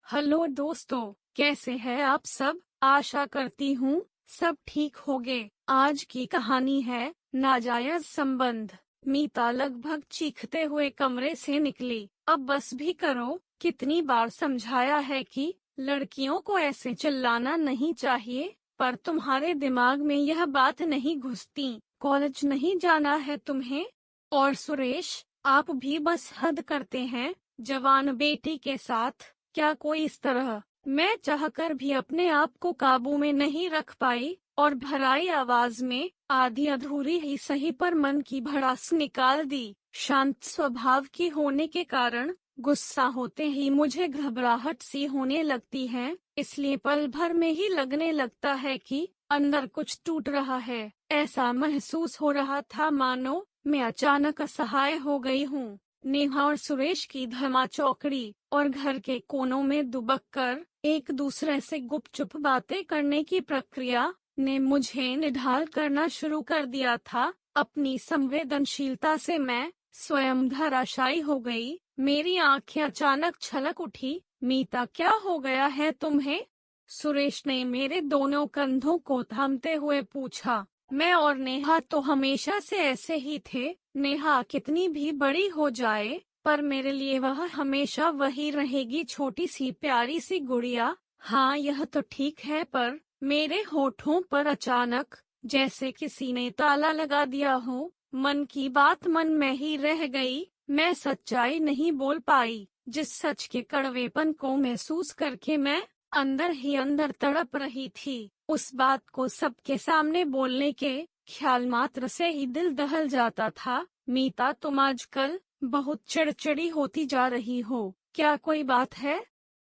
Hello दोस्तों, कैसे हैं आप सब। आशा करती हूँ सब ठीक होंगे। आज की कहानी है नाजायज संबंध। मीता लगभग चीखते हुए कमरे से निकली। अब बस भी करो, कितनी बार समझाया है कि लड़कियों को ऐसे चिल्लाना नहीं चाहिए, पर तुम्हारे दिमाग में यह बात नहीं घुसती। कॉलेज नहीं जाना है तुम्हें? और सुरेश, आप भी बस हद करते हैं जवान बेटी के साथ। क्या कोई इस तरह? मैं चाहकर भी अपने आप को काबू में नहीं रख पाई और भराई आवाज में आधी अधूरी ही सही पर मन की भड़ास निकाल दी। शांत स्वभाव की होने के कारण गुस्सा होते ही मुझे घबराहट सी होने लगती है, इसलिए पल भर में ही लगने लगता है कि अंदर कुछ टूट रहा है। ऐसा महसूस हो रहा था मानो मैं अचानक असहाय हो गई हूँ। नेहा और सुरेश की धमाचौकड़ी और घर के कोनों में दुबक कर एक दूसरे से गुपचुप बातें करने की प्रक्रिया ने मुझे निढाल करना शुरू कर दिया था। अपनी संवेदनशीलता से मैं स्वयं धराशायी हो गई। मेरी आंखें अचानक छलक उठी। मीता, क्या हो गया है तुम्हें? सुरेश ने मेरे दोनों कंधों को थामते हुए पूछा। मैं और नेहा तो हमेशा से ऐसे ही थे। नेहा कितनी भी बड़ी हो जाए, पर मेरे लिए वह हमेशा वही रहेगी, छोटी सी प्यारी सी गुड़िया। हाँ, यह तो ठीक है, पर मेरे होठों पर अचानक जैसे किसी ने ताला लगा दिया हो। मन की बात मन में ही रह गई। मैं सच्चाई नहीं बोल पाई। जिस सच के कड़वेपन को महसूस करके मैं अंदर ही अंदर तड़प रही थी, उस बात को सबके सामने बोलने के ख्याल मात्र से ही दिल दहल जाता था। मीता, तुम आजकल बहुत चिड़चिड़ी होती जा रही हो। क्या कोई बात है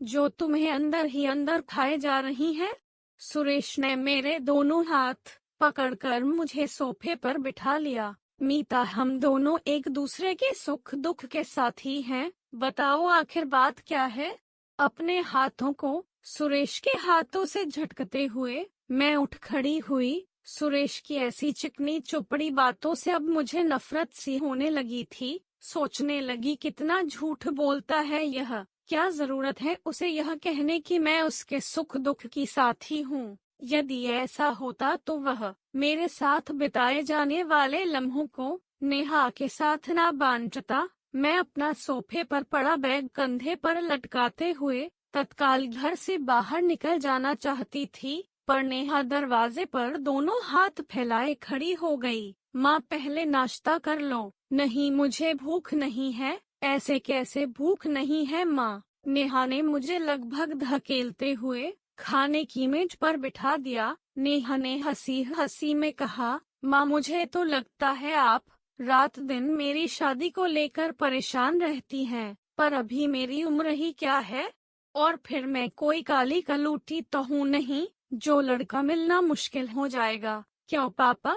जो तुम्हें अंदर ही अंदर खाए जा रही है? सुरेश ने मेरे दोनों हाथ पकड़कर मुझे सोफे पर बिठा लिया। मीता, हम दोनों एक दूसरे के सुख दुख के साथी हैं। बताओ आखिर बात क्या है? अपने हाथों को सुरेश के हाथों से झटकते हुए मैं उठ खड़ी हुई। सुरेश की ऐसी चिकनी चुपड़ी बातों से अब मुझे नफरत सी होने लगी थी। सोचने लगी, कितना झूठ बोलता है यह। क्या जरूरत है उसे यह कहने की मैं उसके सुख दुख की साथी हूँ? यदि ऐसा होता तो वह मेरे साथ बिताए जाने वाले लम्हों को नेहा के साथ ना बांटता। मैं अपना सोफे पर पड़ा बैग कंधे पर लटकाते हुए तत्काल घर से बाहर निकल जाना चाहती थी, पर नेहा दरवाजे पर दोनों हाथ फैलाए खड़ी हो गई। माँ, पहले नाश्ता कर लो। नहीं, मुझे भूख नहीं है। ऐसे कैसे भूख नहीं है माँ? नेहा ने मुझे लगभग धकेलते हुए खाने की मेज पर बिठा दिया। नेहा ने हंसी हंसी में कहा, माँ, मुझे तो लगता है आप रात दिन मेरी शादी को लेकर परेशान रहती हैं, पर अभी मेरी उम्र ही क्या है, और फिर मैं कोई काली कलूटी तो हूँ नहीं जो लड़का मिलना मुश्किल हो जाएगा। क्यों पापा?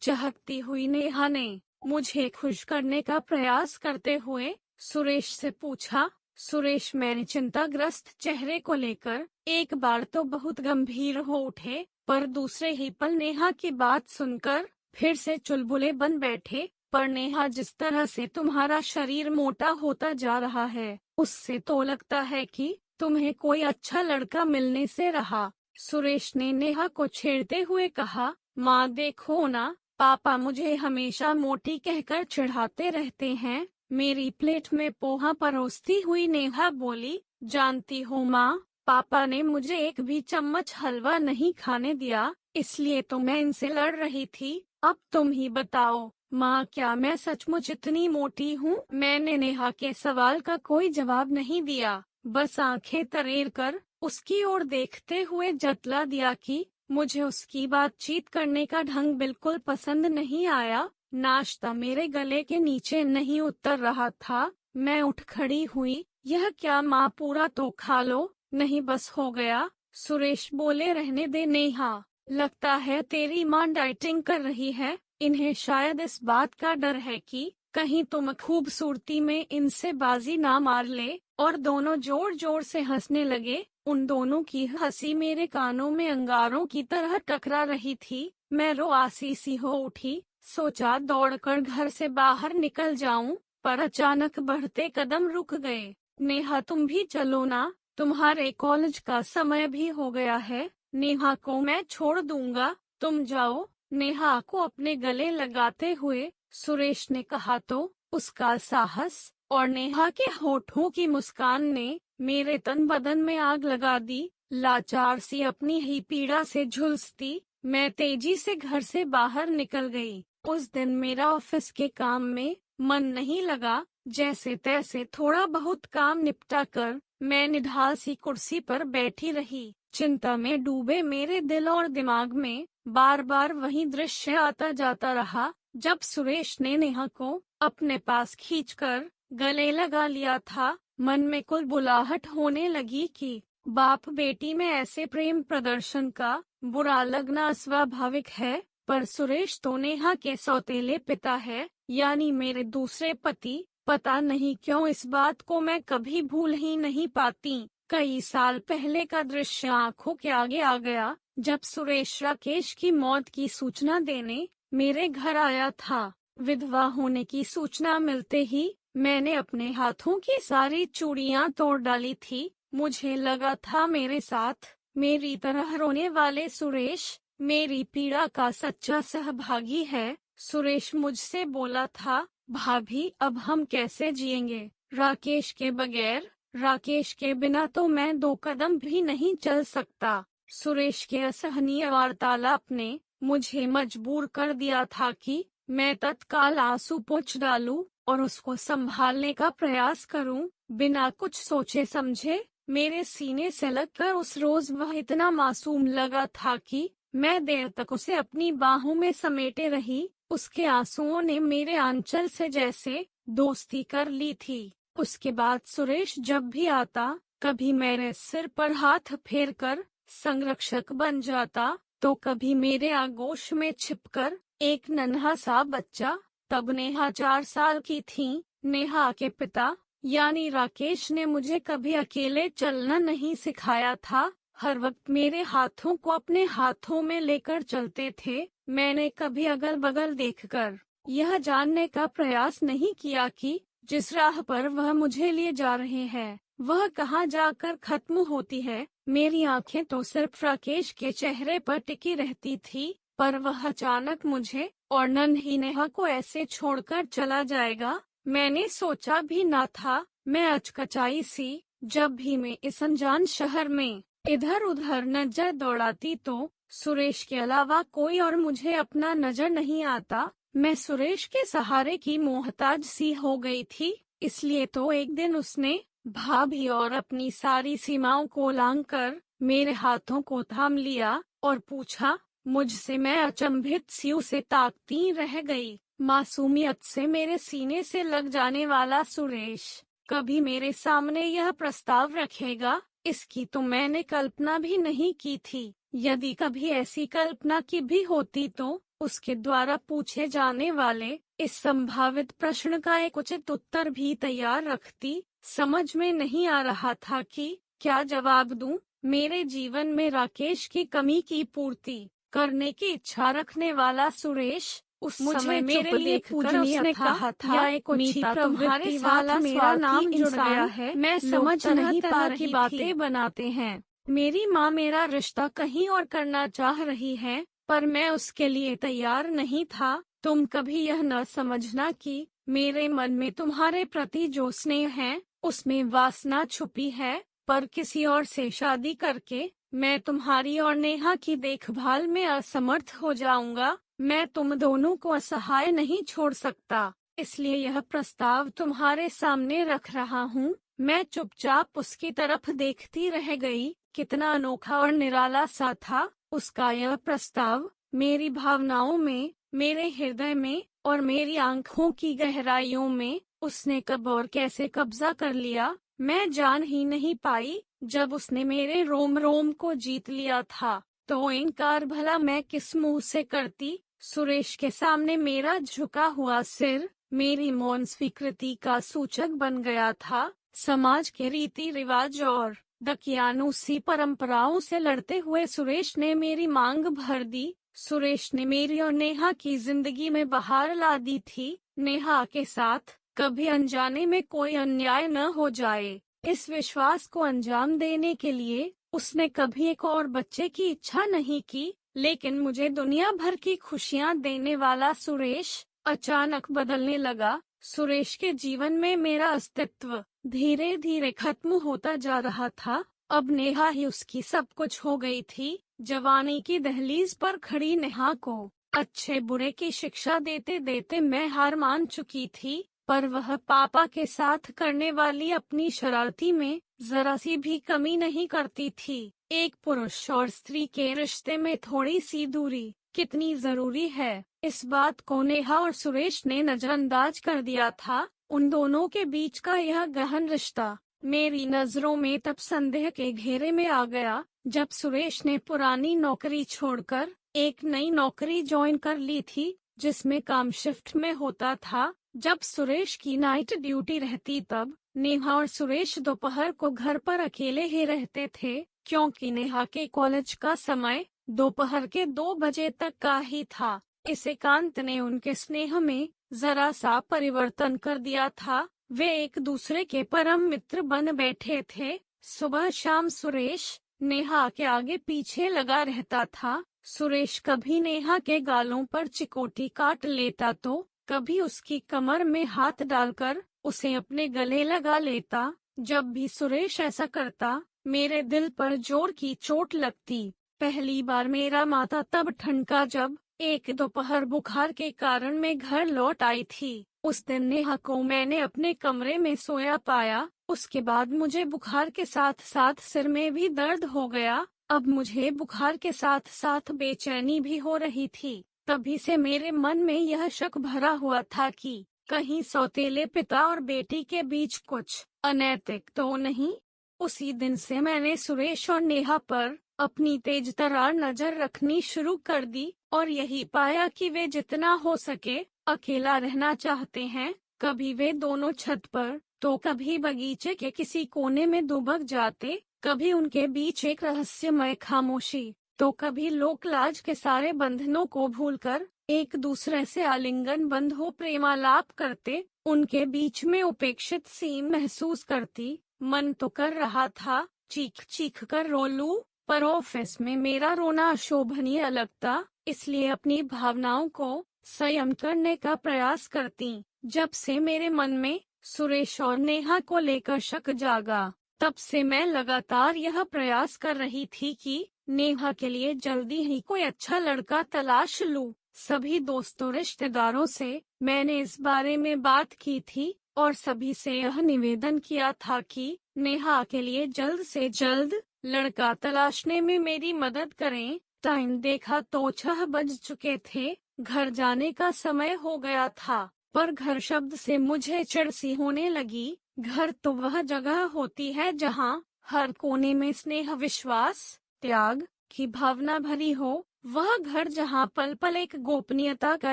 चहकती हुई नेहा ने मुझे खुश करने का प्रयास करते हुए सुरेश से पूछा। सुरेश मेरे चिंताग्रस्त चेहरे को लेकर एक बार तो बहुत गंभीर हो उठे, पर दूसरे ही पल नेहा की बात सुनकर फिर से चुलबुले बन बैठे। पर नेहा, जिस तरह से तुम्हारा शरीर मोटा होता जा रहा है, उससे तो लगता है कि तुम्हें कोई अच्छा लड़का मिलने से रहा। सुरेश ने नेहा को छेड़ते हुए कहा। माँ, देखो ना, पापा मुझे हमेशा मोटी कहकर चिढ़ाते रहते हैं। मेरी प्लेट में पोहा परोसती हुई नेहा बोली। जानती हो माँ, पापा ने मुझे एक भी चम्मच हलवा नहीं खाने दिया, इसलिए तो मैं इनसे लड़ रही थी। अब तुम ही बताओ माँ, क्या मैं सचमुच इतनी मोटी हूँ? मैंने नेहा के सवाल का कोई जवाब नहीं दिया, बस आंखें तरेर कर उसकी ओर देखते हुए जतला दिया कि मुझे उसकी बातचीत करने का ढंग बिल्कुल पसंद नहीं आया। नाश्ता मेरे गले के नीचे नहीं उतर रहा था। मैं उठ खड़ी हुई। यह क्या माँ, पूरा तो खा लो। नहीं, बस हो गया। सुरेश बोले, रहने दे नेहा, लगता है तेरी माँ डाइटिंग कर रही है। इन्हें शायद इस बात का डर है कि कहीं तुम खूबसूरती में इनसे बाजी ना मार ले। और दोनों जोर जोर से हंसने लगे। उन दोनों की हंसी मेरे कानों में अंगारों की तरह टकरा रही थी। मैं रुआसी सी हो उठी। सोचा दौड़कर घर से बाहर निकल जाऊं, पर अचानक बढ़ते कदम रुक गए। नेहा, तुम भी चलो ना, तुम्हारे कॉलेज का समय भी हो गया है। नेहा को मैं छोड़ दूंगा, तुम जाओ। नेहा को अपने गले लगाते हुए सुरेश ने कहा तो उसका साहस और नेहा के होठों की मुस्कान ने मेरे तन बदन में आग लगा दी। लाचार सी अपनी ही पीड़ा से झुलसती मैं तेजी से घर से बाहर निकल गई। उस दिन मेरा ऑफिस के काम में मन नहीं लगा। जैसे तैसे थोड़ा बहुत काम निपटा कर मैं निढाल सी कुर्सी पर बैठी रही। चिंता में डूबे मेरे दिल और दिमाग में बार बार वही दृश्य आता जाता रहा। जब सुरेश ने नेहा को अपने पास खींचकर गले लगा लिया था, मन में कुलबुलाहट होने लगी कि बाप बेटी में ऐसे प्रेम प्रदर्शन का बुरा लगना स्वाभाविक है। पर सुरेश तो नेहा के सौतेले पिता है, यानी मेरे दूसरे पति। पता नहीं क्यों इस बात को मैं कभी भूल ही नहीं पाती। कई साल पहले का दृश्य आंखों के आगे आ गया, जब सुरेश राकेश की मौत की सूचना देने मेरे घर आया था। विधवा होने की सूचना मिलते ही मैंने अपने हाथों की सारी चूड़ियां तोड़ डाली थी। मुझे लगा था मेरे साथ मेरी तरह रोने वाले सुरेश मेरी पीड़ा का सच्चा सहभागी है। सुरेश मुझसे बोला था, भाभी अब हम कैसे जिएंगे राकेश के बगैर? राकेश के बिना तो मैं 2 कदम भी नहीं चल सकता। सुरेश के असहनीय वार्तालाप ने मुझे मजबूर कर दिया था कि मैं तत्काल आंसू पोंछ डालूं और उसको संभालने का प्रयास करूं। बिना कुछ सोचे समझे मेरे सीने से लगकर उस रोज वह इतना मासूम लगा था कि मैं देर तक उसे अपनी बाहों में समेटे रही। उसके आंसुओं ने मेरे आंचल से जैसे दोस्ती कर ली थी। उसके बाद सुरेश जब भी आता, कभी मेरे सिर पर हाथ फेरकर संरक्षक बन जाता, तो कभी मेरे आगोश में छिपकर एक नन्हा सा बच्चा। तब नेहा 4 साल की थी। नेहा के पिता यानी राकेश ने मुझे कभी अकेले चलना नहीं सिखाया था। हर वक्त मेरे हाथों को अपने हाथों में लेकर चलते थे। मैंने कभी अगल बगल देखकर यह जानने का प्रयास नहीं किया कि जिस राह पर वह मुझे ले जा रहे हैं वह कहाँ जाकर खत्म होती है। मेरी आंखें तो सिर्फ राकेश के चेहरे पर टिकी रहती थी, पर वह अचानक मुझे और नन्ही नेहा को ऐसे छोड़कर चला जाएगा, मैंने सोचा भी ना था। मैं अचकचाई सी जब भी मैं इस अनजान शहर में इधर उधर नजर दौड़ाती तो सुरेश के अलावा कोई और मुझे अपना नजर नहीं आता। मैं सुरेश के सहारे की मोहताज सी हो गई थी। इसलिए तो एक दिन उसने भाभी और अपनी सारी सीमाओं को लांघकर मेरे हाथों को थाम लिया और पूछा मुझसे। मैं अचंभित सी उसे ताकती रह गई। मासूमियत से मेरे सीने से लग जाने वाला सुरेश कभी मेरे सामने यह प्रस्ताव रखेगा, इसकी तो मैंने कल्पना भी नहीं की थी। यदि कभी ऐसी कल्पना की भी होती तो उसके द्वारा पूछे जाने वाले इस संभावित प्रश्न का एक उचित उत्तर भी तैयार रखती। समझ में नहीं आ रहा था कि क्या जवाब दूं। मेरे जीवन में राकेश की कमी की पूर्ति करने की इच्छा रखने वाला सुरेश उस समय मेरे लिए पूजनीय उसने कहा था, या एक मीता तुम्हारे साथ मेरा नाम जुड़ गया है। मैं समझ नहीं पा रही बातें बनाते हैं। मेरी माँ मेरा रिश्ता कहीं और करना चाह रही है, पर मैं उसके लिए तैयार नहीं था। तुम कभी यह न समझना कि मेरे मन में तुम्हारे प्रति जो स्नेह है उसमें वासना छुपी है, पर किसी और से शादी करके मैं तुम्हारी और नेहा की देखभाल में असमर्थ हो जाऊंगा। मैं तुम दोनों को असहाय नहीं छोड़ सकता, इसलिए यह प्रस्ताव तुम्हारे सामने रख रहा हूँ। मैं चुपचाप उसकी तरफ देखती रह गई। कितना अनोखा और निराला सा था उसका यह प्रस्ताव। मेरी भावनाओं में, मेरे हृदय में और मेरी आंखों की गहराइयों में उसने कब और कैसे कब्जा कर लिया, मैं जान ही नहीं पाई। जब उसने मेरे रोम रोम को जीत लिया था तो इनकार भला मैं किस मुंह से करती। सुरेश के सामने मेरा झुका हुआ सिर मेरी मौन स्वीकृति का सूचक बन गया था। समाज के रीति रिवाज और दकियानुसी परंपराओं से लड़ते हुए सुरेश ने मेरी मांग भर दी। सुरेश ने मेरी और नेहा की जिंदगी में बहार ला दी थी। नेहा के साथ कभी अनजाने में कोई अन्याय न हो जाए, इस विश्वास को अंजाम देने के लिए उसने कभी एक और बच्चे की इच्छा नहीं की, लेकिन मुझे दुनिया भर की खुशियां देने वाला सुरेश अचानक बदलने लगा। सुरेश के जीवन में मेरा अस्तित्व धीरे धीरे खत्म होता जा रहा था। अब नेहा ही उसकी सब कुछ हो गई थी। जवानी की दहलीज पर खड़ी नेहा को अच्छे बुरे की शिक्षा देते देते मैं हार मान चुकी थी, पर वह पापा के साथ करने वाली अपनी शरारती में जरा सी भी कमी नहीं करती थी। एक पुरुष और स्त्री के रिश्ते में थोड़ी सी दूरी कितनी जरूरी है, इस बात को नेहा और सुरेश ने नजरअंदाज कर दिया था। उन दोनों के बीच का यह गहन रिश्ता मेरी नजरों में तब संदेह के घेरे में आ गया, जब सुरेश ने पुरानी नौकरी छोड़कर एक नई नौकरी ज्वाइन कर ली थी, जिसमें काम शिफ्ट में होता था। जब सुरेश की नाइट ड्यूटी रहती तब नेहा और सुरेश दोपहर को घर पर अकेले ही रहते थे, क्योंकि नेहा के कॉलेज का समय दोपहर के 2 बजे तक का ही था। इस एकांत ने उनके स्नेह में जरा सा परिवर्तन कर दिया था। वे एक दूसरे के परम मित्र बन बैठे थे। सुबह शाम सुरेश नेहा के आगे पीछे लगा रहता था। सुरेश कभी नेहा के गालों पर चिकोटी काट लेता तो कभी उसकी कमर में हाथ डालकर उसे अपने गले लगा लेता। जब भी सुरेश ऐसा करता, मेरे दिल पर जोर की चोट लगती। पहली बार मेरा माथा तब ठनका जब एक दोपहर बुखार के कारण मैं घर लौट आई थी। उस दिन नेहा को मैंने अपने कमरे में सोया पाया। उसके बाद मुझे बुखार के साथ साथ सिर में भी दर्द हो गया। अब मुझे बुखार के साथ साथ बेचैनी भी हो रही थी। तभी से मेरे मन में यह शक भरा हुआ था कि कहीं सौतेले पिता और बेटी के बीच कुछ अनैतिक तो नहीं। उसी दिन से मैंने सुरेश और नेहा पर अपनी तेज तर्रार नजर रखनी शुरू कर दी और यही पाया कि वे जितना हो सके अकेला रहना चाहते हैं। कभी वे दोनों छत पर तो कभी बगीचे के किसी कोने में दुबक जाते। कभी उनके बीच एक रहस्यमय खामोशी, तो कभी लोकलाज के सारे बंधनों को भूलकर एक दूसरे से आलिंगन बंद हो प्रेमालाप करते। उनके बीच में उपेक्षित सी महसूस करती। मन तो कर रहा था चीख चीख कर रो लूं, पर ऑफिस में मेरा रोना अशोभनीय लगता, इसलिए अपनी भावनाओं को संयम करने का प्रयास करती। जब से मेरे मन में सुरेश और नेहा को लेकर शक जागा, तब से मैं लगातार यह प्रयास कर रही थी कि नेहा के लिए जल्दी ही कोई अच्छा लड़का तलाश लूं। सभी दोस्तों रिश्तेदारों से मैंने इस बारे में बात की थी और सभी से यह निवेदन किया था कि नेहा के लिए जल्द से जल्द लड़का तलाशने में मेरी मदद करें। टाइम देखा तो 6 बज चुके थे। घर जाने का समय हो गया था, पर घर शब्द से मुझे चिढ़ सी होने लगी। घर तो वह जगह होती है जहाँ हर कोने में स्नेह, विश्वास, त्याग की भावना भरी हो। वह घर जहाँ पल पल एक गोपनीयता का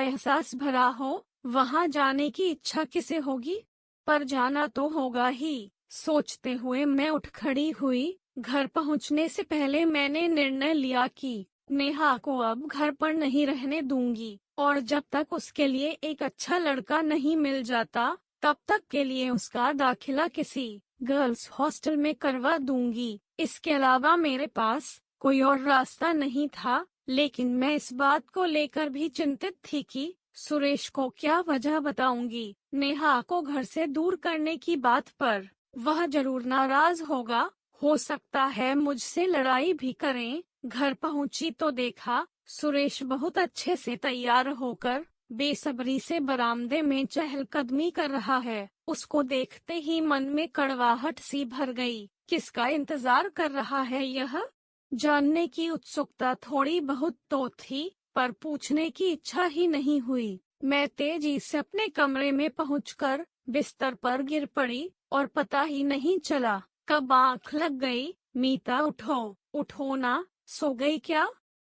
एहसास भरा हो। वहाँ जाने की इच्छा किसे होगी, पर जाना तो होगा ही। सोचते हुए मैं उठ खड़ी हुई। घर पहुँचने से पहले मैंने निर्णय लिया कि नेहा को अब घर पर नहीं रहने दूंगी, और जब तक उसके लिए एक अच्छा लड़का नहीं मिल जाता, तब तक के लिए उसका दाखिला किसी गर्ल्स हॉस्टल में करवा दूंगी। इसके अलावा मेरे पास कोई और रास्ता नहीं था। लेकिन मैं इस बात को लेकर भी चिंतित थी कि सुरेश को क्या वजह बताऊंगी। नेहा को घर से दूर करने की बात पर वह जरूर नाराज होगा। हो सकता है मुझसे लड़ाई भी करें। घर पहुंची तो देखा सुरेश बहुत अच्छे से तैयार होकर बेसब्री से बरामदे में चहलकदमी कर रहा है। उसको देखते ही मन में कड़वाहट सी भर गई। किसका इंतजार कर रहा है यह जानने की उत्सुकता थोड़ी बहुत तो थी, पर पूछने की इच्छा ही नहीं हुई। मैं तेजी से अपने कमरे में पहुंचकर बिस्तर पर गिर पड़ी और पता ही नहीं चला कब आँख लग गई। मीता, उठो, उठो ना, सो गई क्या?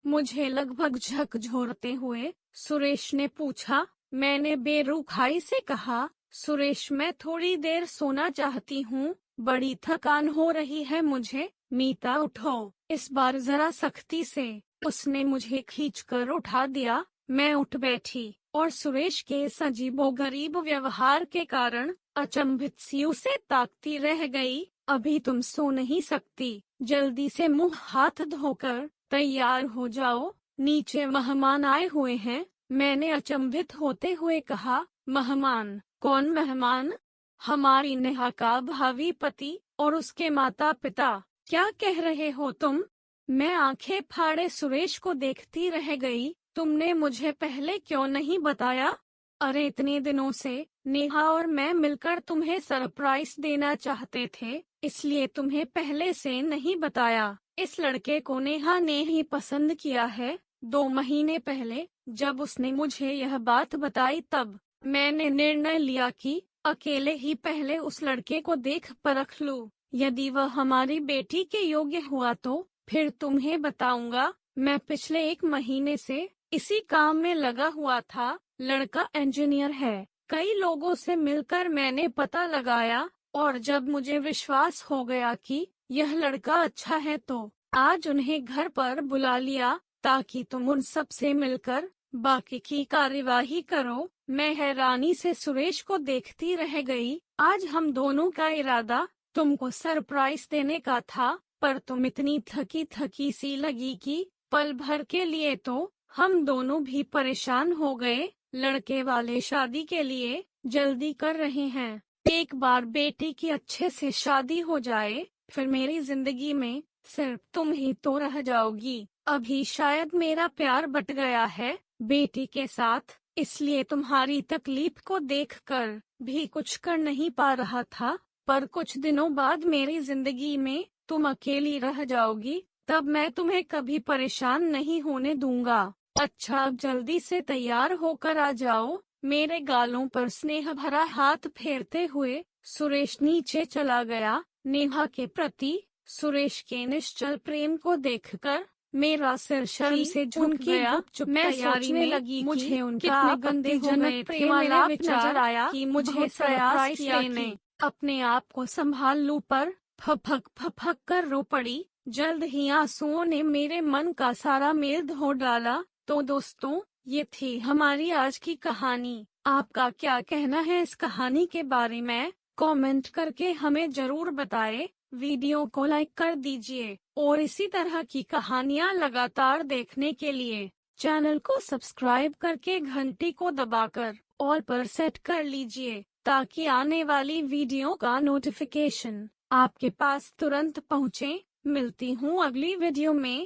मुझे लगभग झकझोरते हुए सुरेश ने पूछा। मैंने बेरुखाई से कहा, सुरेश मैं थोड़ी देर सोना चाहती हूँ, बड़ी थकान हो रही है मुझे। मीता, उठो। इस बार जरा सख्ती से उसने मुझे खींचकर उठा दिया। मैं उठ बैठी और सुरेश के इस अजीबोगरीब व्यवहार के कारण अचंभित सी उसे ताकती रह गई। अभी तुम सो नहीं सकती, जल्दी से मुंह हाथ धोकर तैयार हो जाओ, नीचे मेहमान आए हुए हैं। मैंने अचंभित होते हुए कहा, मेहमान? कौन मेहमान? हमारी नेहा का भावी पति और उसके माता पिता। क्या कह रहे हो तुम? मैं आंखें फाड़े सुरेश को देखती रह गई। तुमने मुझे पहले क्यों नहीं बताया? अरे इतने दिनों से नेहा और मैं मिलकर तुम्हें सरप्राइज देना चाहते थे, इसलिए तुम्हें पहले से नहीं बताया। इस लड़के को नेहा ने ही पसंद किया है। 2 महीने पहले जब उसने मुझे यह बात बताई तब मैंने निर्णय लिया कि अकेले ही पहले उस लड़के को देख परख लूं। यदि वह हमारी बेटी के योग्य हुआ तो फिर तुम्हें बताऊंगा। मैं पिछले 1 महीने से इसी काम में लगा हुआ था। लड़का इंजीनियर है। कई लोगों से मिलकर मैंने पता लगाया और जब मुझे विश्वास हो गया कि यह लड़का अच्छा है तो आज उन्हें घर पर बुला लिया ताकि तुम उन सब से मिलकर बाकी की कार्यवाही करो। मैं हैरानी से सुरेश को देखती रह गई। आज हम दोनों का इरादा तुमको सरप्राइज देने का था, पर तुम इतनी थकी थकी सी लगी कि पल भर के लिए तो हम दोनों भी परेशान हो गए। लड़के वाले शादी के लिए जल्दी कर रहे हैं। एक बार बेटी की अच्छे से शादी हो जाए फिर मेरी जिंदगी में सिर्फ तुम ही तो रह जाओगी। अभी शायद मेरा प्यार बट गया है बेटी के साथ, इसलिए तुम्हारी तकलीफ को देखकर भी कुछ कर नहीं पा रहा था। पर कुछ दिनों बाद मेरी जिंदगी में तुम अकेली रह जाओगी, तब मैं तुम्हें कभी परेशान नहीं होने दूंगा। अच्छा अब जल्दी से तैयार होकर आ जाओ। मेरे गालों पर स्नेह भरा हाथ फेरते हुए सुरेश नीचे चला गया। नेहा के प्रति सुरेश के निश्चल प्रेम को देखकर मेरा सिर शर्म से झुक गया। मैं सोचने लगी मुझे उनका गंदेजनक प्रेमालाप नजर आया कि मुझे प्रयास किया कि अपने आप को संभाल लूं, पर फफक फफक कर रो पड़ी। जल्द ही आंसुओं ने मेरे मन का सारा मेल धो डाला। तो दोस्तों, ये थी हमारी आज की कहानी। आपका क्या कहना है इस कहानी के बारे में? कमेंट करके हमें जरूर बताएं। वीडियो को लाइक कर दीजिए और इसी तरह की कहानियाँ लगातार देखने के लिए चैनल को सब्सक्राइब करके घंटी को दबाकर ऑल पर सेट कर लीजिए ताकि आने वाली वीडियो का नोटिफिकेशन आपके पास तुरंत पहुँचे। मिलती हूँ अगली वीडियो में।